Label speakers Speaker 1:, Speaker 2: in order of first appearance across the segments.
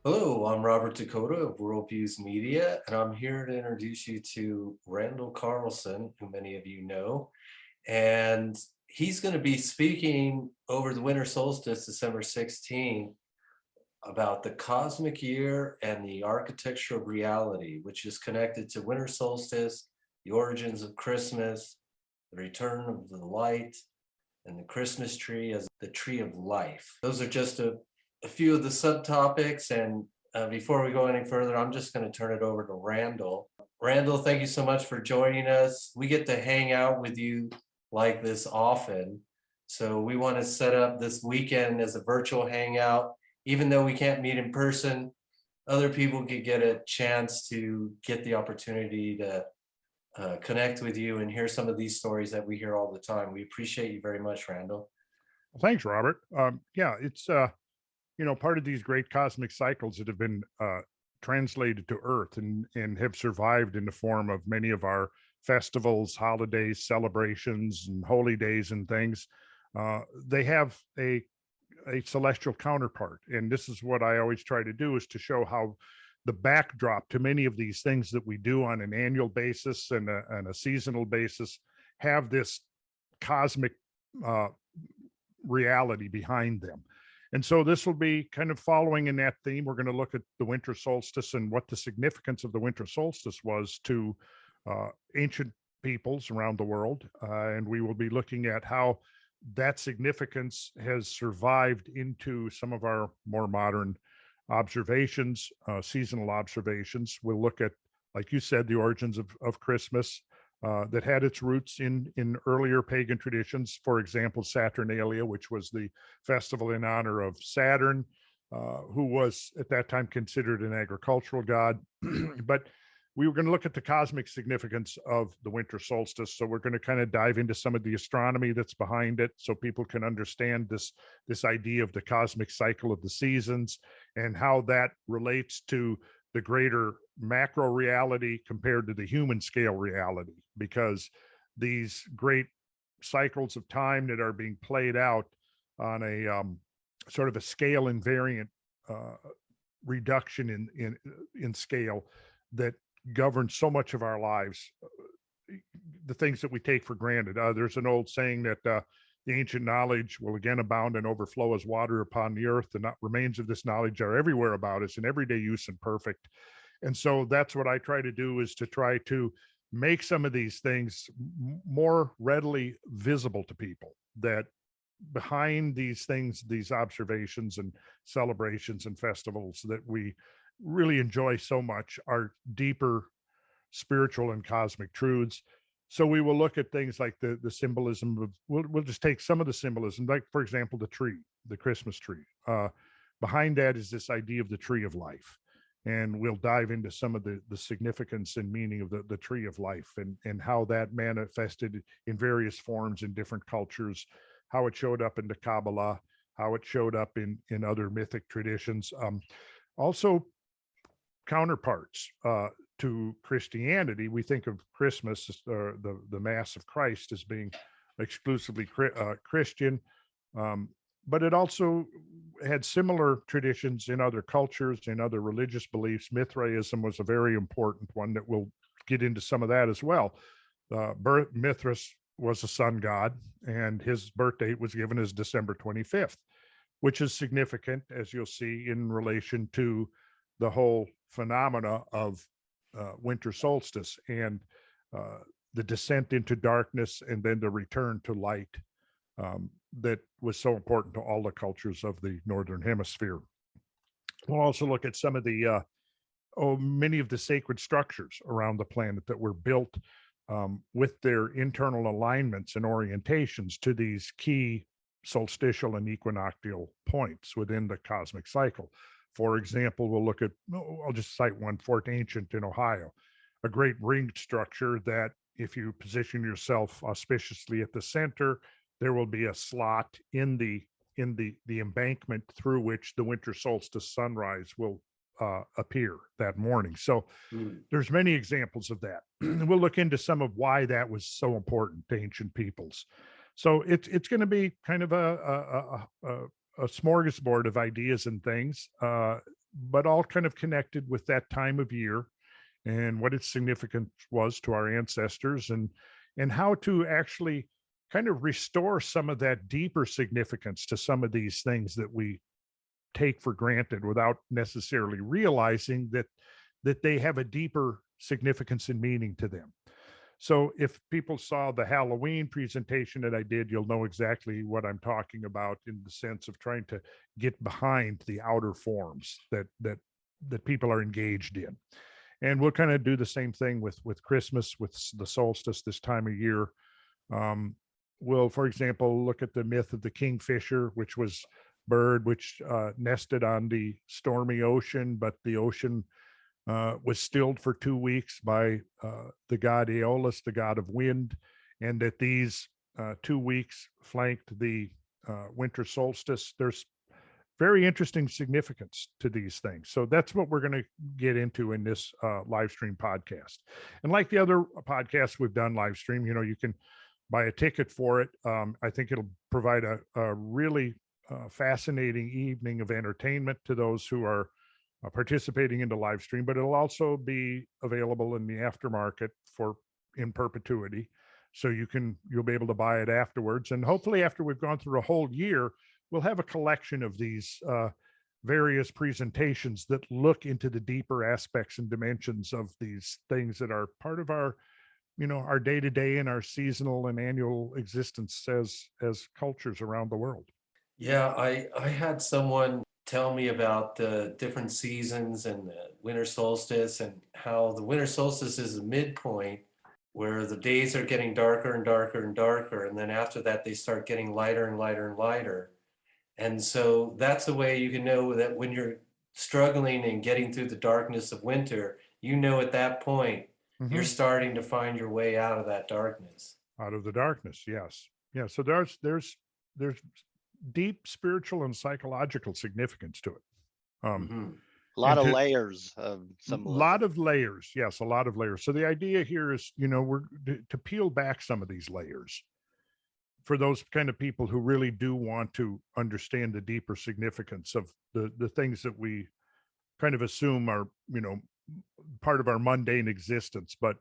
Speaker 1: Hello, I'm Robert Dakota of Worldviews Media, and I'm here to introduce you to Randall Carlson, who many of you know. And he's going to be speaking over the winter solstice, December 16th, about the cosmic year and the architecture of reality, which is connected to winter solstice, the origins of Christmas, the return of the light, and the Christmas tree as the tree of life. Those are just a few of the subtopics. And before we go any further, I'm just going to turn it over to Randall. Randall, thank you so much for joining us. We get to hang out with you like this often. So we want to set up this weekend as a virtual hangout. Even though we can't meet in person, other people could get a chance to get the opportunity to connect with you and hear some of these stories that we hear all the time. We appreciate you very much, Randall.
Speaker 2: Well, thanks, Robert. Yeah, it's part of these great cosmic cycles that have been translated to Earth and have survived in the form of many of our festivals, holidays, celebrations, and holy days and things. They have a celestial counterpart, and this is what I always try to do, is to show how the backdrop to many of these things that we do on an annual basis and a seasonal basis have this cosmic uh, reality behind them. And so this will be kind of following in that theme. We're going to look at the winter solstice and what the significance of the winter solstice was to ancient peoples around the world. And we will be looking at how that significance has survived into some of our more modern observations, seasonal observations. We'll look at, like you said, the origins of Christmas, that had its roots in earlier pagan traditions. For example, Saturnalia, which was the festival in honor of Saturn, who was at that time considered an agricultural god. But we were going to look at the cosmic significance of the winter solstice. So we're going to kind of dive into some of the astronomy that's behind it, so people can understand this idea of the cosmic cycle of the seasons and how that relates to the greater macro reality compared to the human scale reality, because these great cycles of time that are being played out on a sort of a scale invariant reduction in scale that governs so much of our lives, the things that we take for granted. There's an old saying that the ancient knowledge will again abound and overflow as water upon the earth. The remains of this knowledge are everywhere about us, in everyday use and perfect. And so that's what I try to do, is to try to make some of these things more readily visible to people, that behind these things, these observations and celebrations and festivals that we really enjoy so much, are deeper spiritual and cosmic truths. So we will look at things like the symbolism of, we'll just take some of the symbolism, like, for example, the tree, the Christmas tree. Behind that is this idea of the tree of life. And we'll dive into some of the significance and meaning of the tree of life, and how that manifested in various forms in different cultures, how it showed up in the Kabbalah, how it showed up in other mythic traditions. Also, counterparts to Christianity. We think of Christmas, the Mass of Christ, as being exclusively Christian, but it also had similar traditions in other cultures, in other religious beliefs. Mithraism was a very important one that we'll get into some of that as well. Mithras was a sun god, and his birth date was given as December 25th, which is significant, as you'll see, in relation to the whole phenomena of winter solstice and the descent into darkness and then the return to light, that was so important to all the cultures of the Northern Hemisphere. We'll also look at some of the many of the sacred structures around the planet that were built with their internal alignments and orientations to these key solstitial and equinoctial points within the cosmic cycle. For example, we'll look at, I'll just cite one, Fort Ancient in Ohio, a great ringed structure that, if you position yourself auspiciously at the center, there will be a slot in the embankment through which the winter solstice sunrise will appear that morning. So there's many examples of that. We'll look into some of why that was so important to ancient peoples. So it's going to be kind of a smorgasbord of ideas and things. but all kind of connected with that time of year and what its significance was to our ancestors, and how to actually kind of restore some of that deeper significance to some of these things that we take for granted without necessarily realizing that they have a deeper significance and meaning to them. So if people saw the Halloween presentation that I did, you'll know exactly what I'm talking about in the sense of trying to get behind the outer forms that people are engaged in. And we'll kind of do the same thing with Christmas, with the solstice this time of year. We'll, for example, look at the myth of the kingfisher, which was bird which nested on the stormy ocean, but the ocean was stilled for 2 weeks by the god Aeolus, the god of wind, and that these 2 weeks flanked the winter solstice. There's very interesting significance to these things. So that's what we're going to get into in this live stream podcast. And like the other podcasts we've done live stream, you can buy a ticket for it. I think it'll provide a really fascinating evening of entertainment to those who are participating in the live stream, but it'll also be available in the aftermarket for in perpetuity. So you'll be able to buy it afterwards. And hopefully after we've gone through a whole year, we'll have a collection of these various presentations that look into the deeper aspects and dimensions of these things that are part of our our day-to-day and our seasonal and annual existence as cultures around the world.
Speaker 1: Yeah, I had someone tell me about the different seasons and the winter solstice, and how the winter solstice is the midpoint where the days are getting darker and darker and darker, and then after that they start getting lighter and lighter and lighter. And so that's a way you can know that when you're struggling and getting through the darkness of winter, at that point you're
Speaker 2: Mhm.
Speaker 1: starting to find your way out of that darkness.
Speaker 2: Out of the darkness, yes. Yeah, so there's deep spiritual and psychological significance to it. Um,
Speaker 1: Hmm.
Speaker 3: A lot
Speaker 2: and
Speaker 3: of
Speaker 2: to
Speaker 3: layers of
Speaker 2: lot
Speaker 3: symbolism.
Speaker 2: of layers, yes, a lot of layers. So the idea here is, we're to peel back some of these layers for those kind of people who really do want to understand the deeper significance of the things that we kind of assume are, part of our mundane existence. But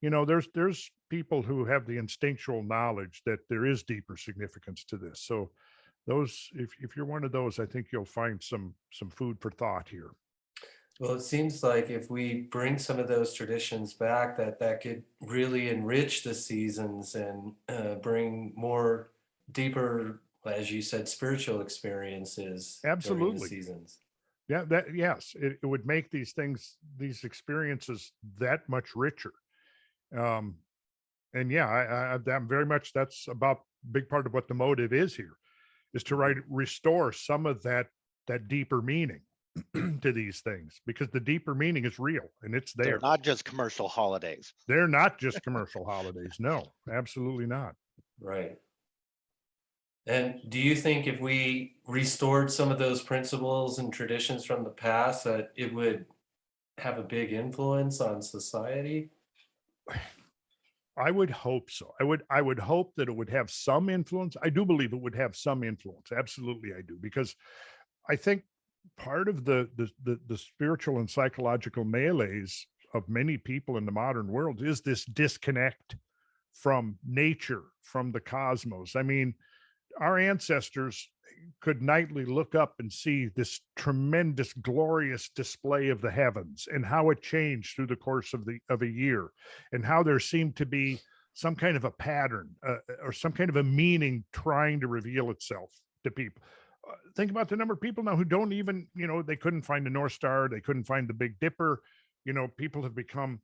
Speaker 2: there's people who have the instinctual knowledge that there is deeper significance to this. So those, if you're one of those, I think you'll find some food for thought here.
Speaker 1: Well, it seems like if we bring some of those traditions back, that could really enrich the seasons and bring more deeper, as you said, spiritual experiences during the
Speaker 2: Absolutely.
Speaker 1: seasons.
Speaker 2: Yeah, that yes, it would make these experiences that much richer. Um, and yeah, I'm very much, that's about big part of what the motive is here, is to restore some of that deeper meaning to these things, because the deeper meaning is real and it's
Speaker 3: They're
Speaker 2: there.
Speaker 3: not just commercial holidays.
Speaker 2: They're not just commercial holidays. No, absolutely not.
Speaker 1: Right. And do you think if we restored some of those principles and traditions from the past, that it would have a big influence on society?
Speaker 2: I would hope so. I would hope that it would have some influence. I do believe it would have some influence. Absolutely, I do, because I think part of the spiritual and psychological melees of many people in the modern world is this disconnect from nature, from the cosmos. I mean, our ancestors could nightly look up and see this tremendous, glorious display of the heavens and how it changed through the course of a year, and how there seemed to be some kind of a pattern or some kind of a meaning trying to reveal itself to people. Think about the number of people now who don't even, they couldn't find the North Star, they couldn't find the Big Dipper. People have become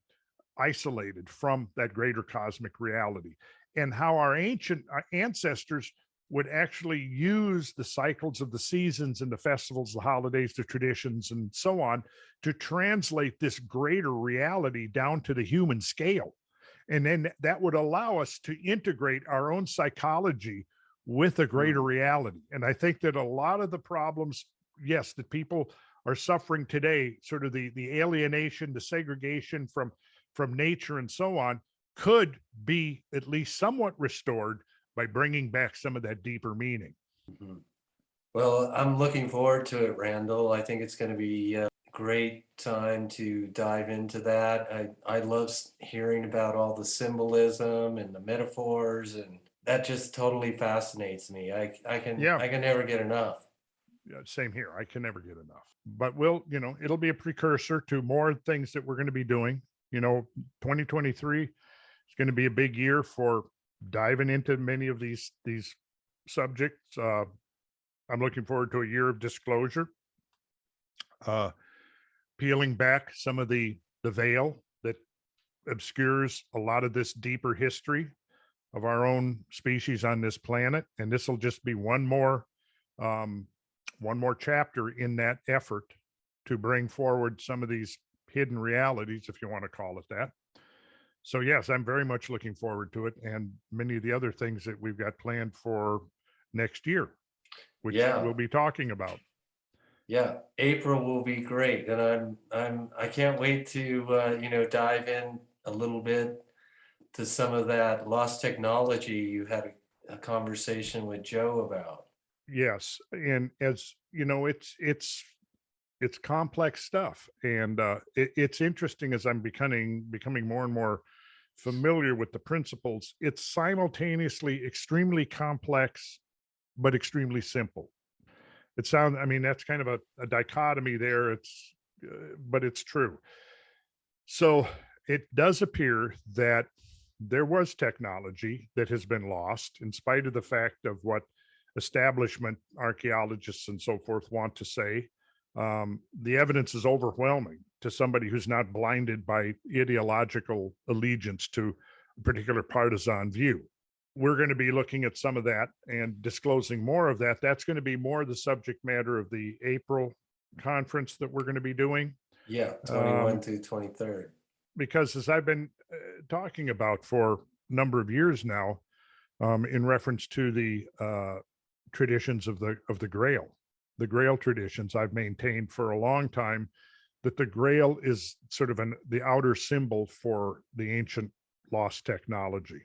Speaker 2: isolated from that greater cosmic reality, and how our ancient ancestors would actually use the cycles of the seasons and the festivals, the holidays, the traditions, and so on, to translate this greater reality down to the human scale. And then that would allow us to integrate our own psychology with a greater reality. And I think that a lot of the problems, yes, that people are suffering today, sort of the alienation, the segregation from nature and so on, could be at least somewhat restored by bringing back some of that deeper meaning.
Speaker 1: Mhm. Well, I'm looking forward to it, Randall. I think it's going to be a great time to dive into that. I love hearing about all the symbolism and the metaphors, and that just totally fascinates me.
Speaker 2: Yeah,
Speaker 1: I can never get enough.
Speaker 2: yeah, same here. I can never get enough. But it'll be a precursor to more things that we're going to be doing. 2023 is going to be a big year for diving into many of these subjects. I'm looking forward to a year of disclosure, uh, peeling back some of the veil that obscures a lot of this deeper history of our own species on this planet, and this will just be um, one more chapter in that effort to bring forward some of these hidden realities, if you want to call it that. So yes, I'm very much looking forward to it, and many of the other things that we've got planned for next year, which
Speaker 1: Yeah.
Speaker 2: we'll be talking about.
Speaker 1: Yeah, April will be great, and I can't wait to dive in a little bit to some of that lost technology you had a conversation with Joe about.
Speaker 2: Yes, and as you know, it's complex stuff, and it's interesting as I'm becoming more and more familiar with the principles. It's simultaneously extremely complex but extremely simple. I mean, that's kind of a dichotomy there. But it's true. So it does appear that there was technology that has been lost, in spite of the fact of what establishment archaeologists and so forth want to say. The evidence is overwhelming to somebody who's not blinded by ideological allegiance to a particular partisan view. We're going to be looking at some of that and disclosing more of that. That's going to be more the subject matter of the April conference that we're going to be doing.
Speaker 1: Yeah, 21 through 23rd.
Speaker 2: Because as I've been talking about for a number of years now, in reference to the traditions of the Grail traditions, I've maintained for a long time that the Grail is sort of the outer symbol for the ancient lost technology.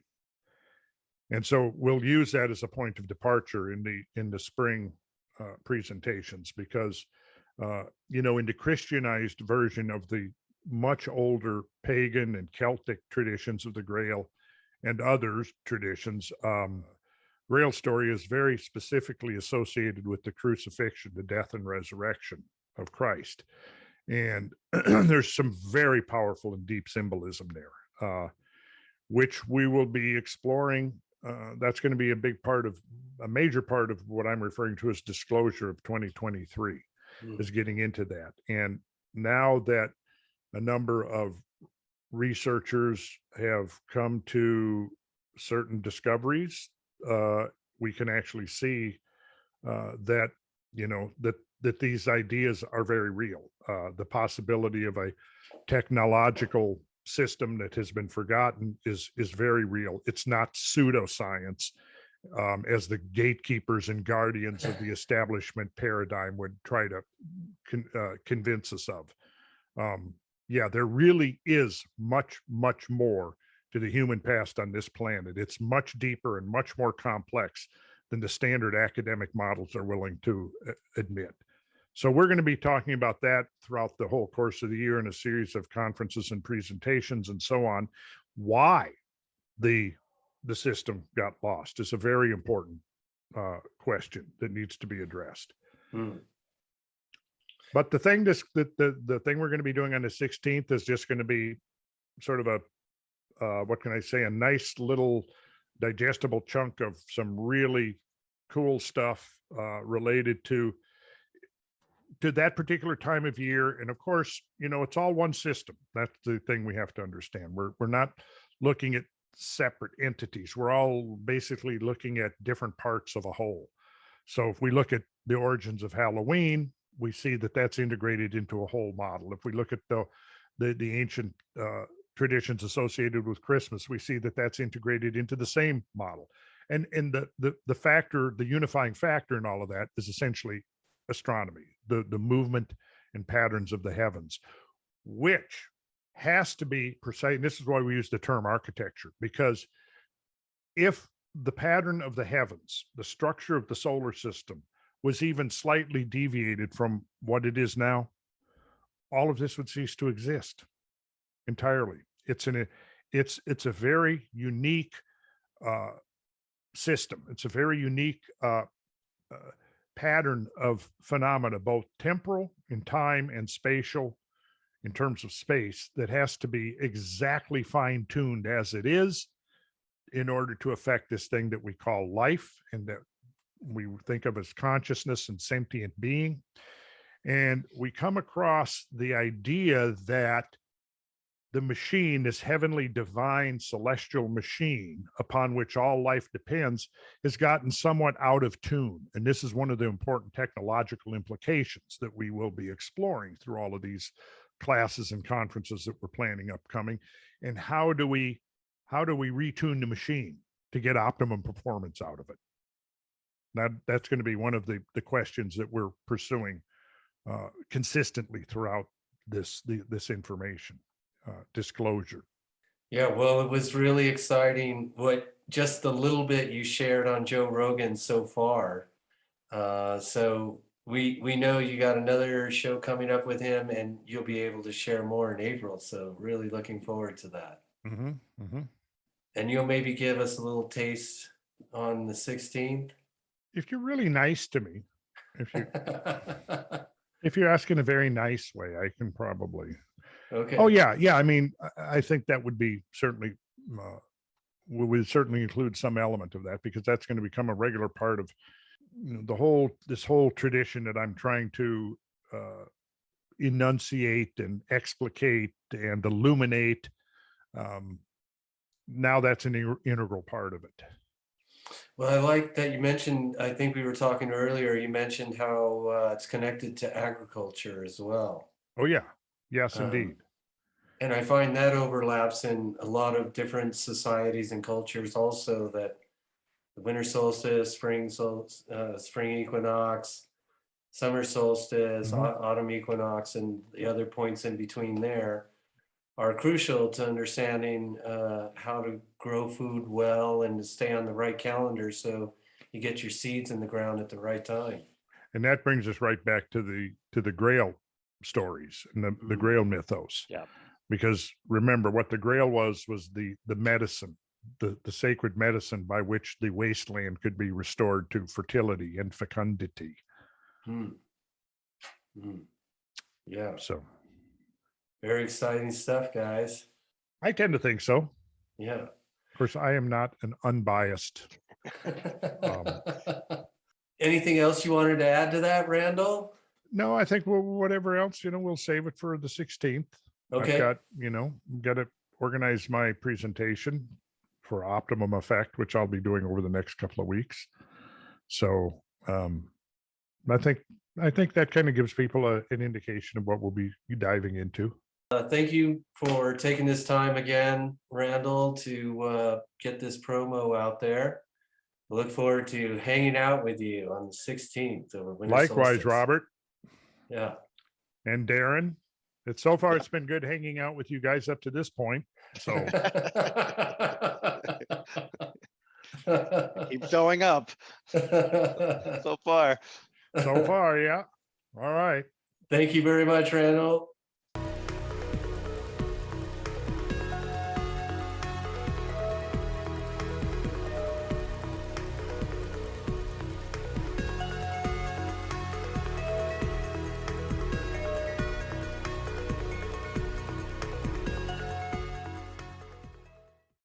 Speaker 2: And so we'll use that as a point of departure in the spring presentations, because in the Christianized version of the much older pagan and Celtic traditions of the Grail and other traditions, Grail story is very specifically associated with the crucifixion, the death and resurrection of Christ. And there's some very powerful and deep symbolism there, which we will be exploring. That's going to be a major part of what I'm referring to as disclosure of 2023, is getting into that. And now that a number of researchers have come to certain discoveries, we can actually see that these ideas are very real. The possibility of a technological system that has been forgotten is very real. It's not pseudoscience, as the gatekeepers and guardians of the establishment paradigm would try to convince us of. There really is much, much more to the human past on this planet. It's much deeper and much more complex than the standard academic models are willing to admit. So we're going to be talking about that throughout the whole course of the year in a series of conferences and presentations and so on. Why the system got lost is a very important question that needs to be addressed. But the thing the thing we're going to be doing on the 16th is just going to be sort of what can I say, a nice little digestible chunk of some really cool stuff related to that particular time of year. And of course, it's all one system. That's the thing we have to understand. We're not looking at separate entities. We're all basically looking at different parts of a whole. So if we look at the origins of Halloween, we see that that's integrated into a whole model. If we look at the ancient traditions associated with Christmas, we see that that's integrated into the same model. And the unifying factor in all of that is essentially astronomy, the movement and patterns of the heavens, which has to be precise. And this is why we use the term architecture, because if the pattern of the heavens, the structure of the solar system, was even slightly deviated from what it is now, all of this would cease to exist entirely. It's a very unique uh, system. It's a very unique pattern of phenomena, both temporal in time and spatial in terms of space, that has to be exactly fine-tuned as it is in order to affect this thing that we call life and that we think of as consciousness and sentient being. And we come across the idea that the machine, this heavenly, divine, celestial machine upon which all life depends, has gotten somewhat out of tune. And this is one of the important technological implications that we will be exploring through all of these classes and conferences that we're planning upcoming. And how do we retune the machine to get optimum performance out of it? That's going to be one of the questions that we're pursuing consistently throughout this information disclosure.
Speaker 1: Yeah, well, it was really exciting what just the little bit you shared on Joe Rogan so far. So we know you got another show coming up with him, and you'll be able to share more in April. So really looking forward to that.
Speaker 2: Mm-hmm, mm-hmm.
Speaker 1: And you'll maybe give us a little taste on the 16th.
Speaker 2: If you're really nice to me, if you're asking a very nice way, I can probably.
Speaker 1: Okay.
Speaker 2: Oh yeah, yeah. I mean, I think that would be certainly would certainly include some element of that, because that's going to become a regular part of this whole tradition that I'm trying to enunciate and explicate and illuminate. Now that's an integral part of it.
Speaker 1: Well, I like that you mentioned, I think we were talking earlier, you mentioned how it's connected to agriculture as well.
Speaker 2: Oh yeah, yes, indeed.
Speaker 1: And I find that overlaps in a lot of different societies and cultures also, that the winter solstice, spring equinox, summer solstice, autumn equinox, and the other points in between there are crucial to understanding how to grow food well and to stay on the right calendar so you get your seeds in the ground at the right time.
Speaker 2: And that brings us right back to the Grail stories and the Grail mythos.
Speaker 3: Yeah.
Speaker 2: Because remember, what the Grail was the medicine, the sacred medicine by which the wasteland could be restored to fertility and fecundity.
Speaker 1: Yeah.
Speaker 2: So
Speaker 1: very exciting stuff, guys.
Speaker 2: I tend to think so.
Speaker 1: Yeah.
Speaker 2: Of course, I am not an unbiased.
Speaker 1: Anything else you wanted to add to that, Randall?
Speaker 2: No, I think whatever else, we'll save it for the 16th.
Speaker 1: Okay.
Speaker 2: I've got to organize my presentation for optimum effect, which I'll be doing over the next couple of weeks. So I think that kind of gives people an indication of what we'll be diving into.
Speaker 1: Thank you for taking this time again, Randall, to get this promo out there. I look forward to hanging out with you on the 16th over Winter
Speaker 2: Likewise,
Speaker 1: Solstice.
Speaker 2: Robert.
Speaker 1: Yeah.
Speaker 2: And Darren. It's been good hanging out with you guys up to this point. So
Speaker 3: Keep showing up. So far.
Speaker 2: So far, yeah. All right.
Speaker 1: Thank you very much, Randall.